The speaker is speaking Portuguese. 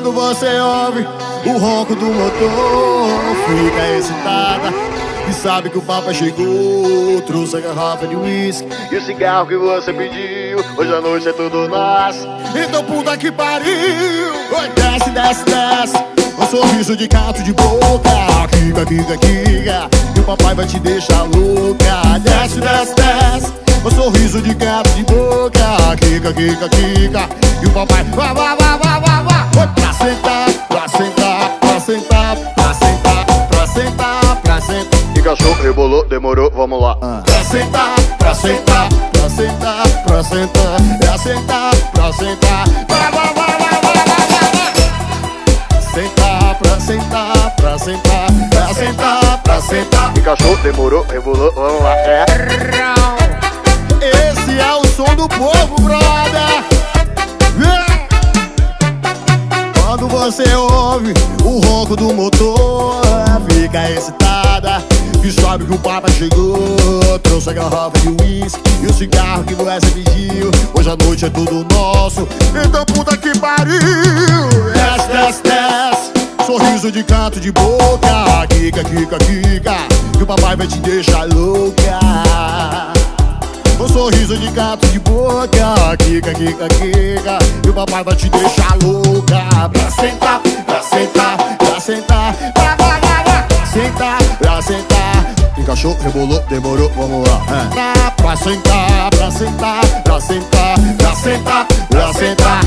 Quando você ouve o ronco do motor, fica excitada e sabe que o papai chegou. Trouxe a garrafa de uísque e o cigarro que você pediu. Hoje à noite é tudo nosso, então puta que pariu. Oi, desce, desce, desce, um sorriso de canto de boca. Kika, kika, kika, e o papai vai te deixar louca. Desce, desce, desce, um sorriso de canto de boca. Kika, kika, kika, e o papai vai, vai, vai, vai, vai, vai. Oi, pra sentar, pra sentar, pra sentar, pra sentar, pra sentar, pra sentar. Encaixou, rebolou, demorou, vamos lá. Pra sentar, pra sentar, pra sentar, pra sentar, pra sentar, pra sentar. Vai, vai, vai, vai, vai, vai, vai. Sentar, pra sentar, pra sentar, pra sentar, pra sentar. Encaixou, demorou, rebolou, vamos lá. Esse é o som do povo, brother. Quando você ouve o ronco do motor, fica excitada e sabe que o papai chegou. Trouxe a garrafa de uísque e o cigarro que você pediu. Hoje à noite é tudo nosso, então puta que pariu. Desce, desce, desce, sorriso de canto de boca. Kika, kika, kika, que o papai vai te deixar louca. Um sorriso de canto de boca. Kika, kika, kika, e o papai vai te deixar louca. Pra sentar, pra sentar, pra sentar, pra, pra, pra, pra, pra sentar, pra sentar. Encaixou, rebolou, demorou, vamos lá. Pra sentar, pra sentar, pra sentar, pra sentar, pra sentar.